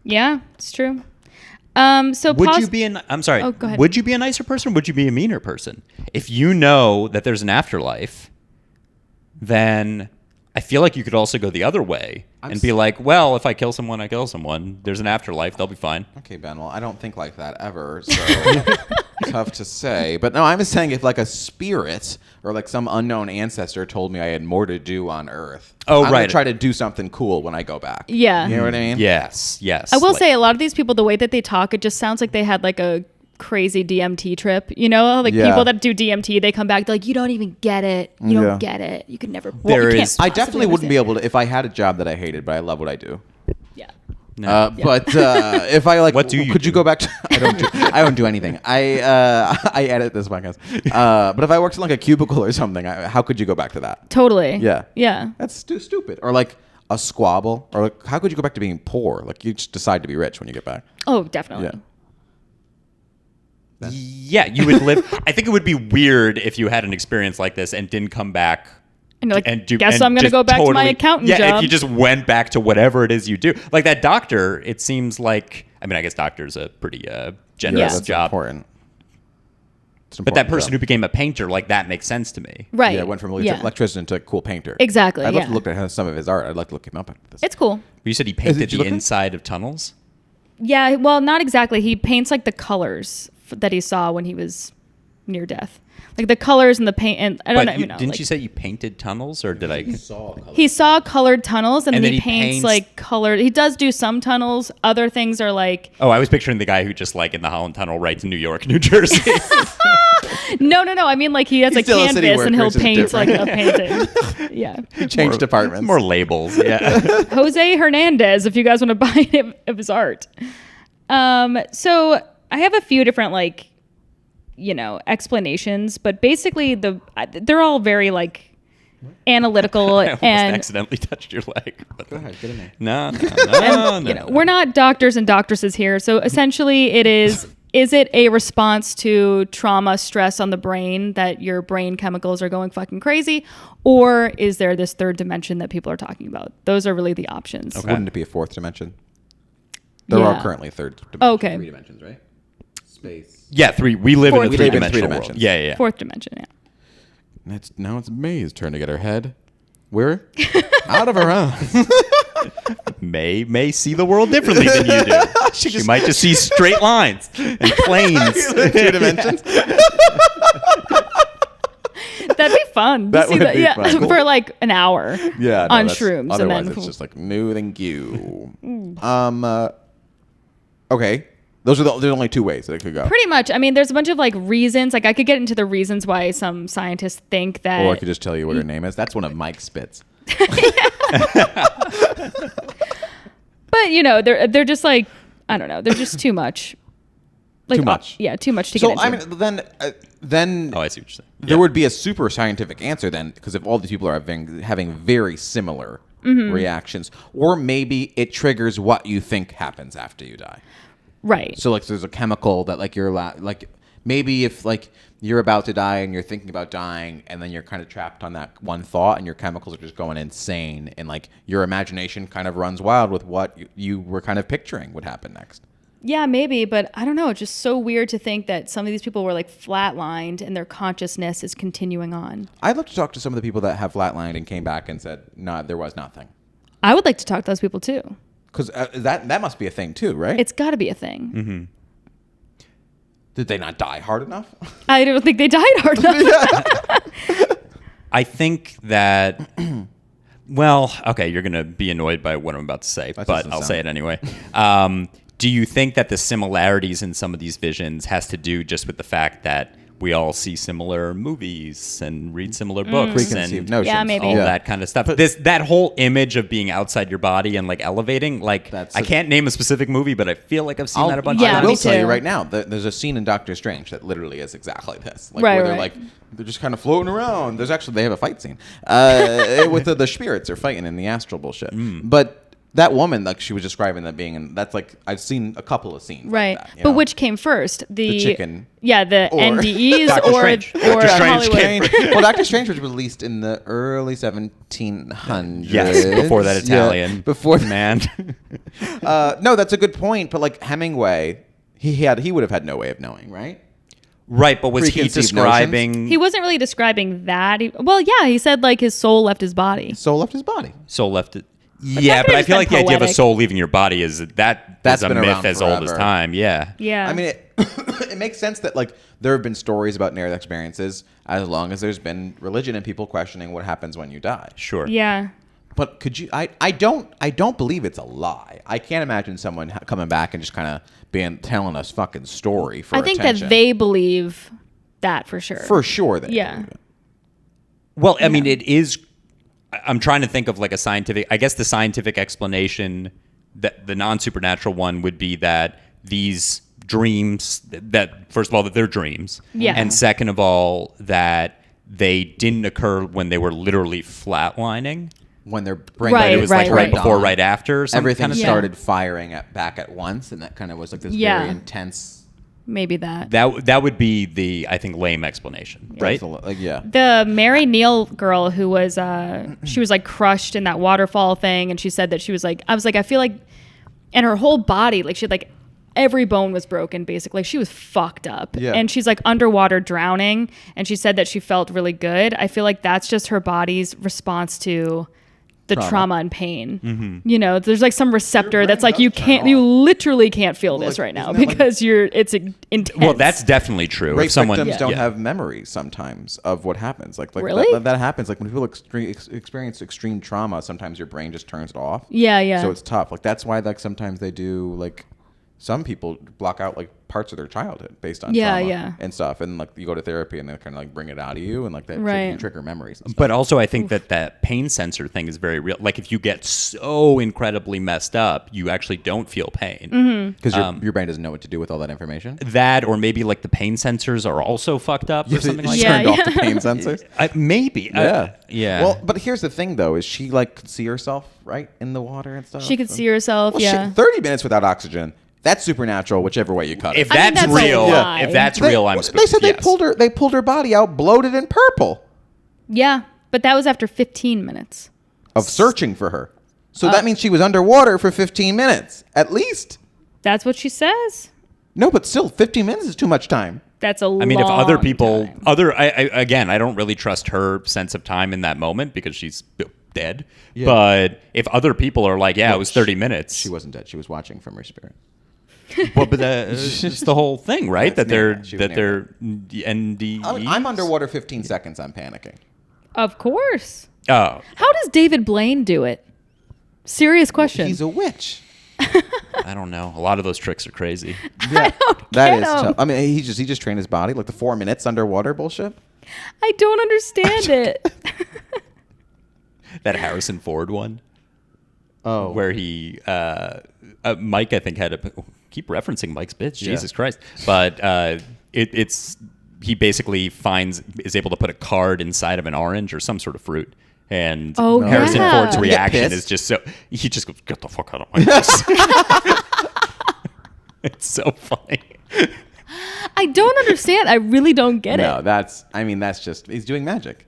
Yeah, it's true. So Would you be an? I'm sorry. Oh, go ahead. Would you be a nicer person? Or would you be a meaner person? If you know that there's an afterlife, then I feel like you could also go the other way and be like, well, if I kill someone, I kill someone. There's an afterlife. They'll be fine. Okay, Ben. Well, I don't think like that ever. So tough to say. But no, I'm just saying if like a spirit or like some unknown ancestor told me I had more to do on Earth. Oh, I'm right. gonna try to do something cool when I go back. Yeah. You know what I mean? Yes. I will say a lot of these people, the way that they talk, it just sounds like they had like a crazy DMT trip. You know, like Yeah. people that do DMT, they come back, they're like, you don't even get it. You Yeah. don't get it. You could never. There you can't is- I possibly definitely wouldn't be understand. able to if I had a job that I hated, but I love what I do. Yeah. No. But if I like, What do you could you do? go back to? I don't do anything. I edit this podcast. But if I worked in like a cubicle or something, how could you go back to that? Totally. Yeah. Yeah. That's stupid. Or like a squabble. Or like, how could you go back to being poor? Like you just decide to be rich when you get back. Oh, definitely. Yeah. Yeah, you would live. I think it would be weird if you had an experience like this and didn't come back. And you're like, And do, guess and I'm going to just go back to my totally- accountant yeah, job. if you just went back to whatever it is you do. Like that doctor, it seems like, I mean, I guess doctor's a pretty generous That's job. important. It's an But that important person job. who became a painter, like that makes sense to me. right. Yeah, went from Yeah. electrician to cool painter. Exactly, I'd love yeah. to look at some of his art. I'd like to look him up after this. It's cool. You said he painted you the looking? inside of tunnels? Yeah. Well, not exactly. He paints like the colors that he saw when he was near death. Like the colors and the paint. And I don't But even know. didn't like, you say you painted tunnels, or did I? he saw colored tunnels and, And then then he he paints paints- like colored. He does do some tunnels. Other things are like, Oh, I was picturing the guy who just like in the Holland Tunnel writes New York, New Jersey. no. I mean, like he has He's a still a city canvas and worker, he'll it's just paint like a different. painting. Yeah. Change departments. More labels. Yeah. Jose Hernandez, if you guys want to buy him of his art. So I have a few different explanations, but basically they're all very like analytical I almost and accidentally touched your leg. Go ahead, get in there. No. we're not doctors and doctresses here. So essentially it is it a response to trauma, stress on the brain that your brain chemicals are going fucking crazy? Or is there this third dimension that people are talking about? Those are really the options. Okay. Wouldn't it be a fourth dimension? There Yeah. are currently third dimensions. Oh, okay. 3 dimensions, right? Space. Yeah, three. We live Fourth in a dimension. three-dimensional world. dimensions. Yeah. Fourth dimension, yeah. Now it's Mae's turn to get her head. We're out of her own. May see the world differently than you do. she might just see straight lines and planes. 2 dimensions. That'd be fun. That to see would that. be Yeah, fun. for like an hour. Yeah, no, on that's- shrooms, Otherwise, and then it's just like no, thank you. Okay, there's only 2 ways that it could go. pretty much. I mean, there's a bunch of like reasons. Like I could get into the reasons why some scientists think that. Or I could just tell you what her name is. That's one of Mike's spits. But they're just like, I don't know. They're just too much. Like, Too much. yeah, too much to So get into. I mean, then Oh, I see what you're saying. there would be a super scientific answer then, because if all these people are having very similar Mm-hmm. reactions, or maybe it triggers what you think happens after you die. right. So like, there's a chemical that like maybe if like you're about to die and you're thinking about dying, and then you're kind of trapped on that one thought, and your chemicals are just going insane, and like your imagination kind of runs wild with what you were kind of picturing would happen next. Yeah, maybe, but I don't know. It's just so weird to think that some of these people were like flatlined and their consciousness is continuing on. I'd love to talk to some of the people that have flatlined and came back and said, no, there was nothing. I would like to talk to those people too. Because that must be a thing too, right? It's got to be a thing. Mm-hmm. Did they not die hard enough? I don't think they died hard enough. I think that. Well, okay, you're gonna be annoyed by what I'm about to say, That but doesn't I'll sound- say it anyway. Do you think that the similarities in some of these visions has to do just with the fact that we all see similar movies and read similar books Preconceived and notions. Yeah, maybe. all that kind of stuff. That whole image of being outside your body and like elevating, like I can't name a specific movie, but I feel like I've seen that a bunch of Yeah, I times. will me tell you too. right now that there's a scene in Doctor Strange that literally is exactly this. Like, Right, where they're right. like, they're just kind of floating around. They have a fight scene with the spirits are fighting in the astral bullshit. But that woman, like she was describing that being, and that's like I've seen a couple of scenes. Right. Like that, you But know? which came first? The chicken. Yeah, the Or- NDEs Doctor or Strange. or Doctor Strange Hollywood. came Well, Doctor Strange was released in the early 1700s. Yes, before that Italian Yeah, before man. No, that's a good point. But like Hemingway, he would have had no way of knowing, right? Right, but was he Preconceived describing He wasn't really describing that. Well, yeah, he said like his soul left his body. Soul left his body. soul left it? Yeah, but I just feel been like the idea of a poetic. soul leaving your body is that's a been myth around as old as forever. time. Yeah. Yeah. I mean, it makes sense that like there have been stories about near experiences as long as there's been religion and people questioning what happens when you die. Sure. yeah. But could you? I don't believe it's a lie. I can't imagine someone coming back and just kind of telling us fucking story for I think attention. that they believe that for sure. for sure. They Yeah. believe it. Well, I mean, it is. I'm trying to think of like a scientific. I guess the scientific explanation, that the non-supernatural one, would be that these dreams, that first of all that they're dreams, Yeah. and second of all that they didn't occur when they were literally flatlining. When their brain Right, It was right, like right right. before, right after. Some Everything kind of Yeah. started firing back at once, and that kind of was like this Yeah. very intense. Maybe that. that would be the, I think, lame explanation, right? Like, yeah. The Mary Neal girl who was she was like crushed in that waterfall thing, and she said that she was like, I feel like, and her whole body, like she had like every bone was broken basically. She was fucked up. Yeah. And she's like underwater drowning, and she said that she felt really good. I feel like that's just her body's response to the trauma and pain. Mm-hmm. You know, there's like some receptor that's like does you turn can't, off. you literally can't feel this like, right now isn't that like- because it's intense. Well, that's definitely true. Rape If someone victims don't yeah. have memories sometimes of what happens. Like Really? that happens. Like when people experience extreme trauma, sometimes your brain just turns it off. Yeah. So it's tough. Like that's why like sometimes they do like some people block out like parts of their childhood based on Yeah, trauma yeah. and stuff. And like you go to therapy and they kind of like bring it out of you and like that Right. trigger memories. And stuff. But also, I think that pain sensor thing is very real. Like, if you get so incredibly messed up, you actually don't feel pain. Mm-hmm. Because your brain doesn't know what to do with all that information. That, or maybe like the pain sensors are also fucked up or something like You Yeah, turned off yeah. the pain sensors. that. Maybe. Yeah. Yeah. Well, but here's the thing, though: is she like could see herself right in the water and stuff? She could see herself. Well, Yeah. shit, 30 minutes without oxygen. That's supernatural, whichever way you cut it. if I mean, that's, that's a real, lie. if that's They- real, I'm. They said they yes. pulled her body out, bloated and purple, Yeah, but that was after 15 minutes. of searching for her. So that means she was underwater for 15 minutes, at least. That's what she says. No, but still, 15 minutes is too much time. That's a I mean, if other long people, time. again, I don't really trust her sense of time in that moment because she's dead. Yeah. But if other people are like, yeah, it was 30 minutes. She wasn't dead. She was watching from her spirit. Well, but it's the whole thing, right? That's That they're near that. She was that near they're NDEs. I mean, I'm underwater 15 seconds. I'm panicking. Of course. Oh, How does David Blaine do it? Serious question. He's a witch. I don't know. A lot of those tricks are crazy. Yeah, that get is him. tough. I mean, he just trained his body like the 4 minutes underwater bullshit. I don't understand it. That Harrison Ford one. Oh, Where he Mike, I think, had a keep referencing Mike's bits. Yeah. Jesus Christ! But it's he basically is able to put a card inside of an orange or some sort of fruit, and Oh, Harrison yeah. Ford's You get reaction pissed? is just so he just goes, "Get the fuck out of my face!" It's so funny. I don't understand. I really don't get no, it. that's just he's doing magic.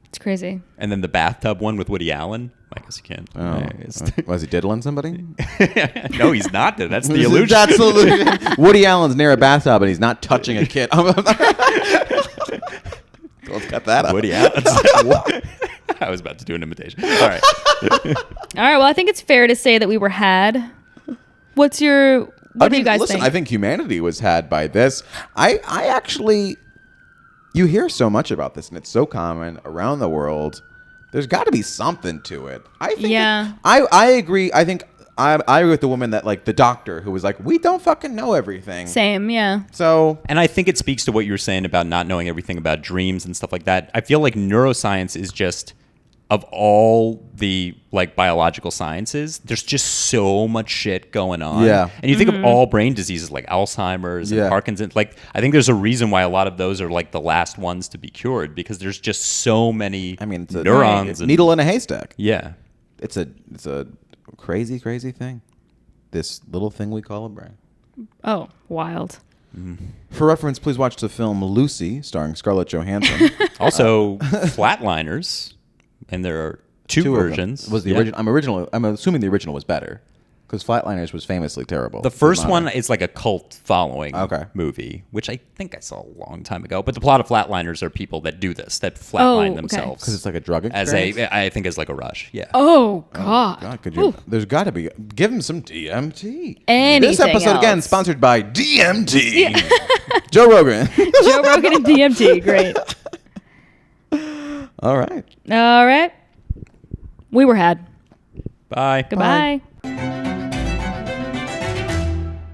It's crazy. And then the bathtub one with Woody Allen. I guess you can. Was he diddling somebody? No, he's not. That's the illusion. That's the illusion. Woody Allen's near a bathtub and he's not touching a kid. Let's cut that up. Woody Allen. I was about to do an imitation. All right. All right. Well, I think it's fair to say that we were had. What do you guys listen, think? I think humanity was had by this. I actually, you hear so much about this, and it's so common around the world. There's got to be something to it. I think. Yeah. I agree. I think I agree with the woman that like the doctor who was like, we don't fucking know everything. Same, yeah. So, And I think it speaks to what you were saying about not knowing everything about dreams and stuff like that. I feel like neuroscience is just, of all the like biological sciences, there's just so much shit going on. Yeah. And you think of all brain diseases like Alzheimer's and Yeah. Parkinson's. Like, I think there's a reason why a lot of those are like the last ones to be cured, because there's just so many it's a neurons. and- needle in a haystack. Yeah. It's a crazy, crazy thing. This little thing we call a brain. Oh, wild. For reference, please watch the film Lucy, starring Scarlett Johansson. Also, Flatliners, and there are two Two of them. versions. Was the Yeah. original? I'm assuming the original was better, because Flatliners was famously terrible. The first one is like a cult following Okay. movie, which I think I saw a long time ago. But the plot of Flatliners are people that do this, that flatline okay. themselves. because it's like a drug as experience. I think as like a rush. Yeah. Oh, God. God, could you? There's got to be. Give him some DMT. Anything This episode again else. sponsored by DMT. Joe Rogan. Joe Rogan and DMT. Great. All right. All right. We were had. Bye. Goodbye.